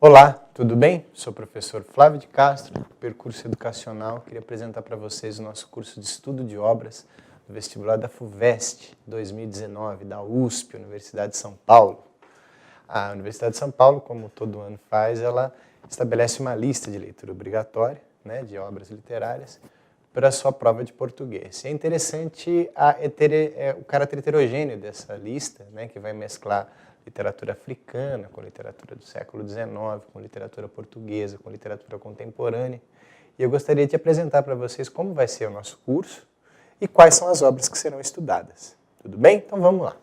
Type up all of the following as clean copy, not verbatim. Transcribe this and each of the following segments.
Olá, tudo bem? Sou o professor Flávio de Castro, do Percurso Educacional. Queria apresentar para vocês o nosso curso de Estudo de Obras do vestibular da FUVEST 2019, da USP, Universidade de São Paulo. A Universidade de São Paulo, como todo ano faz, ela estabelece uma lista de leitura obrigatória, né, de obras literárias, para a sua prova de português. E é interessante o caráter heterogêneo dessa lista, né, que vai mesclar literatura africana com literatura do século XIX, com literatura portuguesa, com literatura contemporânea. E eu gostaria de apresentar para vocês como vai ser o nosso curso e quais são as obras que serão estudadas. Tudo bem? Então vamos lá.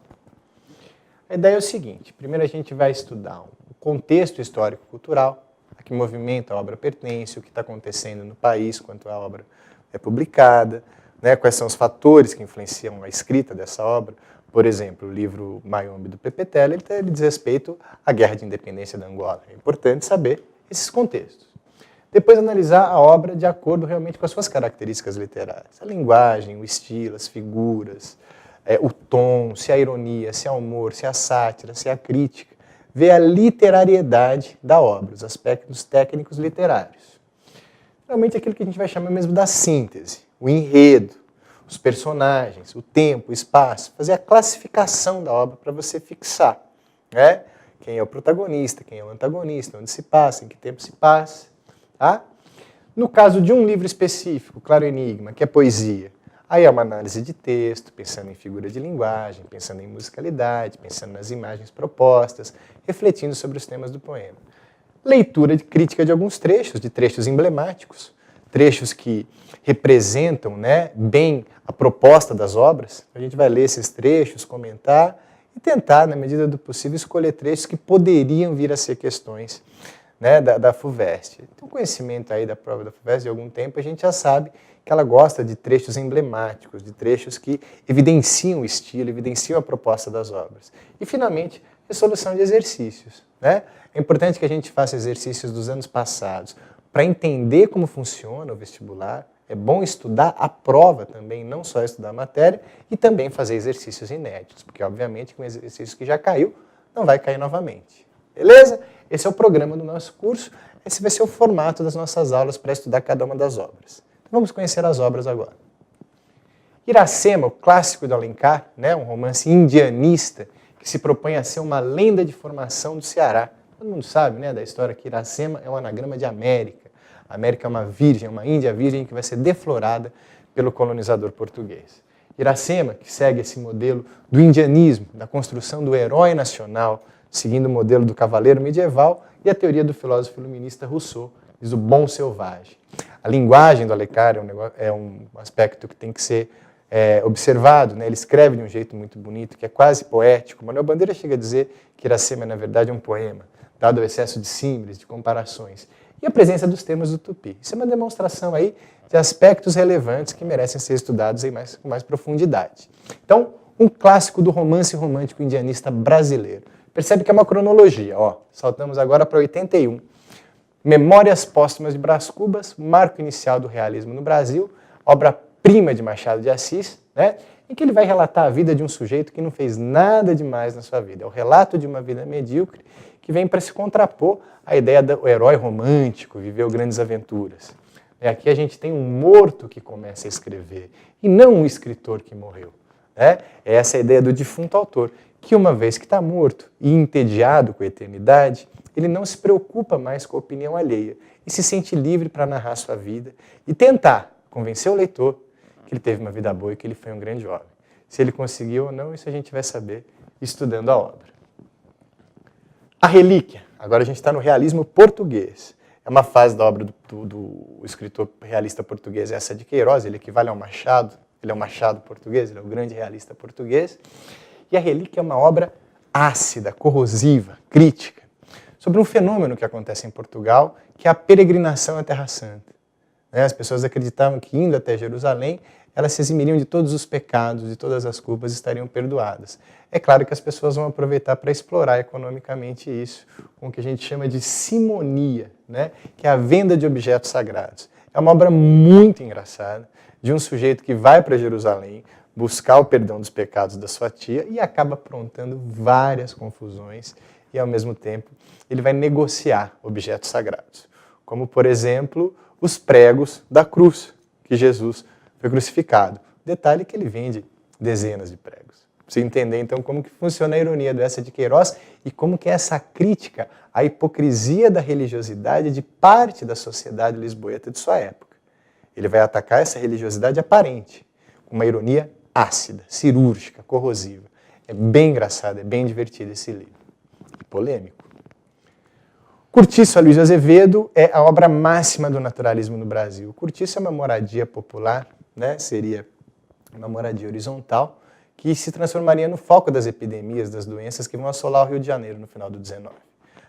A ideia é o seguinte: primeiro a gente vai estudar o contexto histórico-cultural, a que movimento a obra pertence, o que está acontecendo no país quando a obra é publicada, né, quais são os fatores que influenciam a escrita dessa obra. Por exemplo, o livro Mayombe do Pepe Tela, ele diz respeito à Guerra de Independência da Angola. É importante saber esses contextos. Depois analisar a obra de acordo realmente com as suas características literárias. A linguagem, o estilo, as figuras, o tom, se há ironia, se há humor, se há sátira, se há crítica. Ver a literariedade da obra, os aspectos técnicos literários. Realmente aquilo que a gente vai chamar mesmo da síntese, o enredo, os personagens, o tempo, o espaço, fazer a classificação da obra para você fixar, né? Quem é o protagonista, quem é o antagonista, onde se passa, em que tempo se passa. Tá? No caso de um livro específico, Claro Enigma, que é poesia, aí é uma análise de texto, pensando em figura de linguagem, pensando em musicalidade, pensando nas imagens propostas, refletindo sobre os temas do poema. Leitura de crítica de alguns trechos, de trechos emblemáticos, trechos que representam, né, bem a proposta das obras. A gente vai ler esses trechos, comentar e tentar, na medida do possível, escolher trechos que poderiam vir a ser questões, né, da FUVEST. Então, conhecimento aí da prova da FUVEST de algum tempo, a gente já sabe que ela gosta de trechos emblemáticos, de trechos que evidenciam o estilo, evidenciam a proposta das obras. E, finalmente, resolução de exercícios, né? É importante que a gente faça exercícios dos anos passados, para entender como funciona o vestibular. É bom estudar a prova também, não só estudar a matéria, e também fazer exercícios inéditos, porque obviamente com um exercício que já caiu, não vai cair novamente. Beleza? Esse é o programa do nosso curso, esse vai ser o formato das nossas aulas para estudar cada uma das obras. Então vamos conhecer as obras agora. Iracema, o clássico do Alencar, né, um romance indianista que se propõe a ser uma lenda de formação do Ceará. Todo mundo sabe, né, da história que Iracema é um anagrama de América. A América é uma virgem, uma Índia virgem que vai ser deflorada pelo colonizador português. Iracema, que segue esse modelo do indianismo, da construção do herói nacional, seguindo o modelo do cavaleiro medieval e a teoria do filósofo iluminista Rousseau, diz o bom selvagem. A linguagem do Alencar é um aspecto que tem que ser observado, né? Ele escreve de um jeito muito bonito, que é quase poético. Manuel Bandeira chega a dizer que Iracema, na verdade, é um poema, dado o excesso de símiles, de comparações. E a presença dos termos do Tupi. Isso é uma demonstração aí de aspectos relevantes que merecem ser estudados aí com mais profundidade. Então, um clássico do romance romântico indianista brasileiro. Percebe que é uma cronologia. Ó, saltamos agora para 81. Memórias Póstumas de Brás Cubas, marco inicial do realismo no Brasil, obra-prima de Machado de Assis, né, em que ele vai relatar a vida de um sujeito que não fez nada demais na sua vida. É o relato de uma vida medíocre que vem para se contrapor à ideia do herói romântico, viveu grandes aventuras. Aqui a gente tem um morto que começa a escrever, e não um escritor que morreu. É essa a ideia do defunto autor, que uma vez que está morto e entediado com a eternidade, ele não se preocupa mais com a opinião alheia e se sente livre para narrar sua vida e tentar convencer o leitor que ele teve uma vida boa e que ele foi um grande homem. Se ele conseguiu ou não, isso a gente vai saber estudando a obra. A Relíquia. Agora a gente está no realismo português. É uma fase da obra do escritor realista português, essa de Queiroz, ele equivale ao Machado, ele é o Machado português, ele é o grande realista português. E a Relíquia é uma obra ácida, corrosiva, crítica, sobre um fenômeno que acontece em Portugal, que é a peregrinação à Terra Santa. As pessoas acreditavam que indo até Jerusalém, elas se eximiriam de todos os pecados, de todas as culpas, estariam perdoadas. É claro que as pessoas vão aproveitar para explorar economicamente isso, com o que a gente chama de simonia, né? Que é a venda de objetos sagrados. É uma obra muito engraçada, de um sujeito que vai para Jerusalém buscar o perdão dos pecados da sua tia e acaba aprontando várias confusões e, ao mesmo tempo, ele vai negociar objetos sagrados, como, por exemplo, os pregos da cruz, que Jesus foi crucificado. Detalhe que ele vende dezenas de pregos. Para você entender, então, como que funciona a ironia do Eça de Queiroz e como que é essa crítica à hipocrisia da religiosidade de parte da sociedade lisboeta de sua época. Ele vai atacar essa religiosidade aparente, com uma ironia ácida, cirúrgica, corrosiva. É bem engraçado, é bem divertido esse livro. Polêmico. Cortiço Aloysio Azevedo é a obra máxima do naturalismo no Brasil. Cortiço é uma moradia popular, né? Seria uma moradia horizontal, que se transformaria no foco das epidemias, das doenças que vão assolar o Rio de Janeiro no final do 19.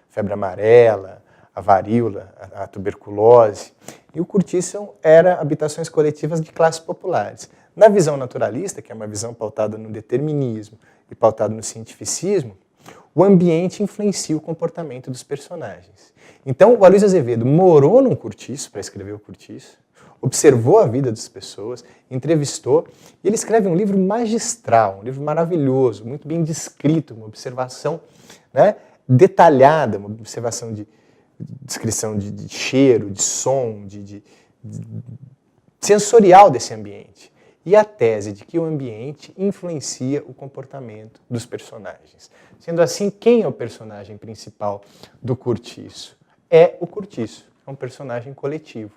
Febre amarela, a varíola, a tuberculose. E o cortiço era habitações coletivas de classes populares. Na visão naturalista, que é uma visão pautada no determinismo e pautada no cientificismo, o ambiente influencia o comportamento dos personagens. Então, o Aloysio Azevedo morou num cortiço para escrever o Cortiço, observou a vida das pessoas, entrevistou, e ele escreve um livro magistral, um livro maravilhoso, muito bem descrito, uma observação, né, detalhada, uma observação de descrição de cheiro, de som, de sensorial desse ambiente. E a tese de que o ambiente influencia o comportamento dos personagens. Sendo assim, quem é o personagem principal do Cortiço? É o Cortiço, é um personagem coletivo,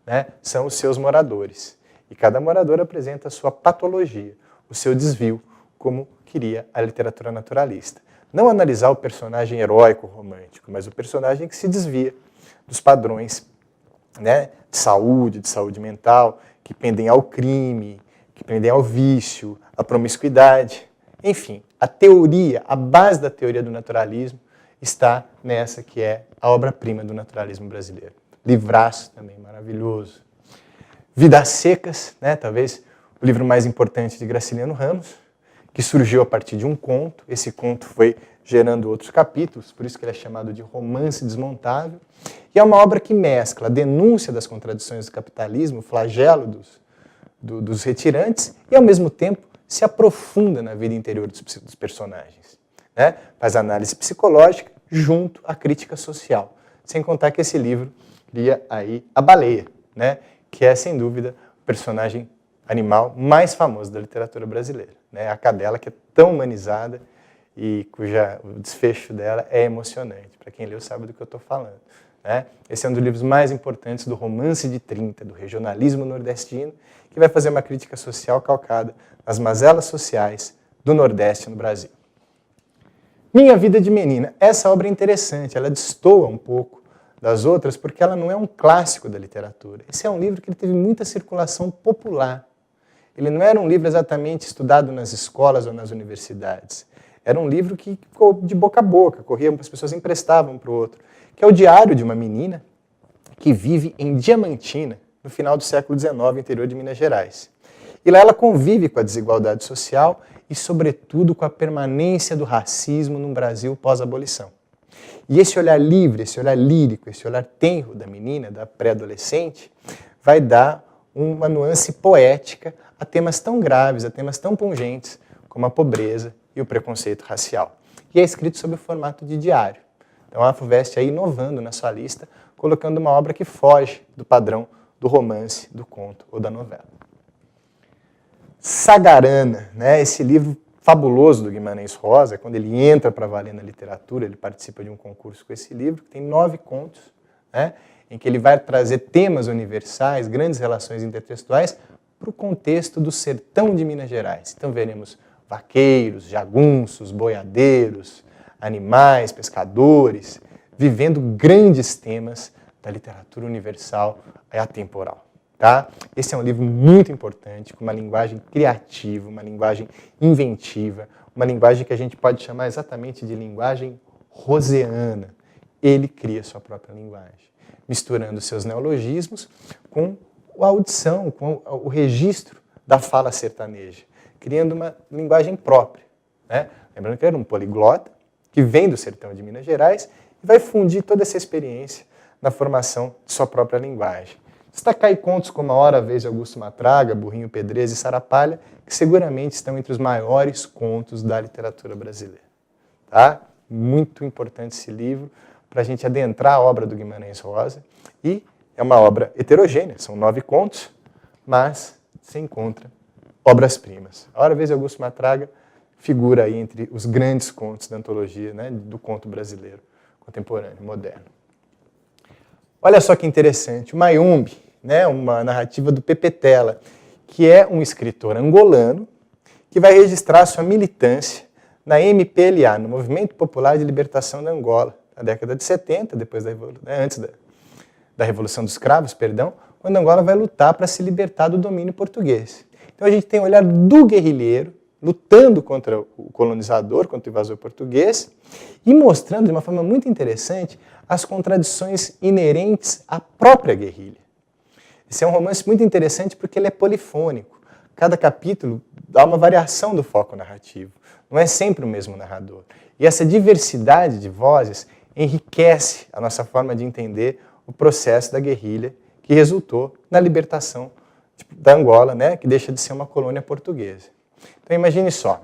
né? São os seus moradores. E cada morador apresenta a sua patologia, o seu desvio, como queria a literatura naturalista. Não analisar o personagem heróico romântico, mas o personagem que se desvia dos padrões, né, de saúde mental, que pendem ao crime, que pendem ao vício, à promiscuidade. Enfim, a teoria, a base da teoria do naturalismo está nessa que é a obra-prima do naturalismo brasileiro. Livraço também, maravilhoso. Vidas Secas, né, talvez o livro mais importante de Graciliano Ramos, que surgiu a partir de um conto. Esse conto foi gerando outros capítulos, por isso que ele é chamado de romance desmontável. E é uma obra que mescla a denúncia das contradições do capitalismo, o flagelo dos retirantes, e ao mesmo tempo se aprofunda na vida interior dos personagens, né? Faz análise psicológica junto à crítica social. Sem contar que esse livro cria aí a baleia, né? Que é, sem dúvida, o personagem animal mais famoso da literatura brasileira, né? A cadela, que é tão humanizada e o desfecho dela é emocionante. Para quem leu sabe do que eu estou falando, né? Esse é um dos livros mais importantes do romance de 30, do regionalismo nordestino, que vai fazer uma crítica social calcada nas mazelas sociais do Nordeste no Brasil. Minha Vida de Menina. Essa obra é interessante, ela destoa um pouco das outras porque ela não é um clássico da literatura. Esse é um livro que ele teve muita circulação popular. Ele não era um livro exatamente estudado nas escolas ou nas universidades. Era um livro que ficou de boca a boca, as pessoas emprestavam para o outro, que é o diário de uma menina que vive em Diamantina, no final do século XIX, interior de Minas Gerais. E lá ela convive com a desigualdade social e, sobretudo, com a permanência do racismo num Brasil pós-abolição. E esse olhar livre, esse olhar lírico, esse olhar tenro da menina, da pré-adolescente, vai dar uma nuance poética a temas tão graves, a temas tão pungentes como a pobreza e o preconceito racial. E é escrito sob o formato de diário. Então a FUVEST aí inovando na sua lista, colocando uma obra que foge do padrão do romance, do conto ou da novela. Sagarana, né? Esse livro fabuloso do Guimarães Rosa, quando ele entra para valer na literatura, ele participa de um concurso com esse livro, que tem 9 contos, né? Em que ele vai trazer temas universais, grandes relações intertextuais, para o contexto do sertão de Minas Gerais. Então veremos vaqueiros, jagunços, boiadeiros, animais, pescadores, vivendo grandes temas da literatura universal e atemporal. Tá? Esse é um livro muito importante, com uma linguagem criativa, uma linguagem inventiva, uma linguagem que a gente pode chamar exatamente de linguagem roseana. Ele cria sua própria linguagem, misturando seus neologismos com a audição, com o registro da fala sertaneja, criando uma linguagem própria, né? Lembrando que ele era um poliglota, que vem do sertão de Minas Gerais e vai fundir toda essa experiência na formação de sua própria linguagem. Destacar aí contos como A Hora, a Vez de Augusto Matraga, Burrinho Pedreza e Sarapalha, que seguramente estão entre os maiores contos da literatura brasileira. Tá? Muito importante esse livro para a gente adentrar a obra do Guimarães Rosa. E é uma obra heterogênea, são 9 contos, mas se encontra obras-primas. A Hora, Vez e Augusto Matraga figura aí entre os grandes contos da antologia, né, do conto brasileiro contemporâneo, moderno. Olha só que interessante, o Mayumbe, né, uma narrativa do Pepe Tela, que é um escritor angolano que vai registrar sua militância na MPLA, no Movimento Popular de Libertação da Angola, na década de 70, antes da Revolução dos Escravos, perdão, quando Angola vai lutar para se libertar do domínio português. Então a gente tem o olhar do guerrilheiro, lutando contra o colonizador, contra o invasor português, e mostrando de uma forma muito interessante as contradições inerentes à própria guerrilha. Esse é um romance muito interessante porque ele é polifônico. Cada capítulo dá uma variação do foco narrativo. Não é sempre o mesmo narrador. E essa diversidade de vozes enriquece a nossa forma de entender o processo da guerrilha que resultou na libertação da Angola, né, que deixa de ser uma colônia portuguesa. Então imagine só,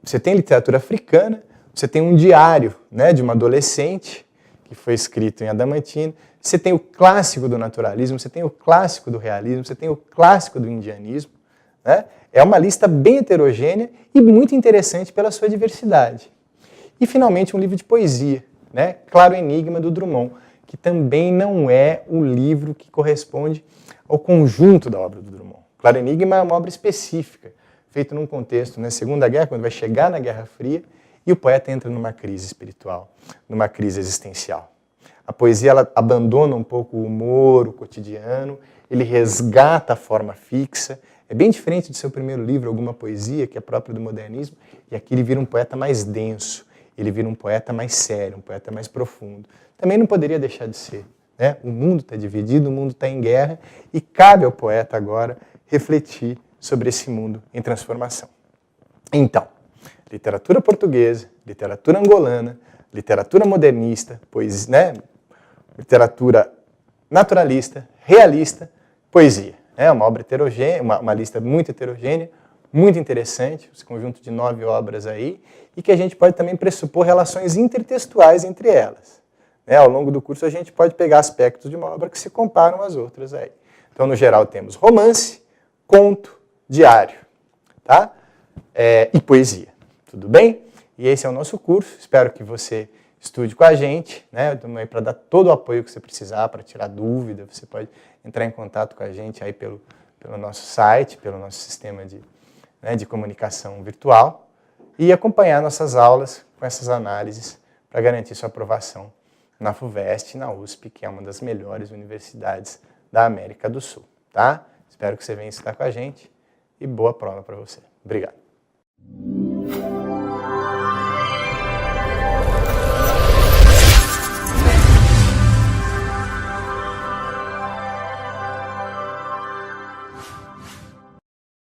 você tem literatura africana, você tem um diário, né, de uma adolescente que foi escrito em Adamantina, você tem o clássico do naturalismo, você tem o clássico do realismo, você tem o clássico do indianismo, né? É uma lista bem heterogênea e muito interessante pela sua diversidade. E, finalmente, um livro de poesia, né? Claro Enigma, do Drummond, que também não é o livro que corresponde ao conjunto da obra do Drummond. Claro Enigma é uma obra específica, feita num contexto, né, Segunda Guerra, quando vai chegar na Guerra Fria, e o poeta entra numa crise espiritual, numa crise existencial. A poesia ela abandona um pouco o humor, o cotidiano, ele resgata a forma fixa. É bem diferente do seu primeiro livro, Alguma Poesia, que é próprio do modernismo, e aqui ele vira um poeta mais denso, ele vira um poeta mais sério, um poeta mais profundo. Também não poderia deixar de ser, né? O mundo está dividido, o mundo está em guerra, e cabe ao poeta agora refletir sobre esse mundo em transformação. Então, literatura portuguesa, literatura angolana, literatura modernista, poesia, né? Literatura naturalista, realista, poesia. É uma obra heterogênea, uma lista muito heterogênea, muito interessante, esse conjunto de 9 obras aí, e que a gente pode também pressupor relações intertextuais entre elas. Ao longo do curso a gente pode pegar aspectos de uma obra que se comparam às outras aí. Então, no geral, temos romance, conto, diário, tá? E poesia. Tudo bem? E esse é o nosso curso. Espero que você estude com a gente, né? Estamos aí para dar todo o apoio que você precisar, para tirar dúvida. Você pode entrar em contato com a gente aí pelo nosso site, pelo nosso sistema de comunicação virtual e acompanhar nossas aulas com essas análises para garantir sua aprovação na FUVEST e na USP, que é uma das melhores universidades da América do Sul, tá? Espero que você venha estudar com a gente e boa prova para você. Obrigado.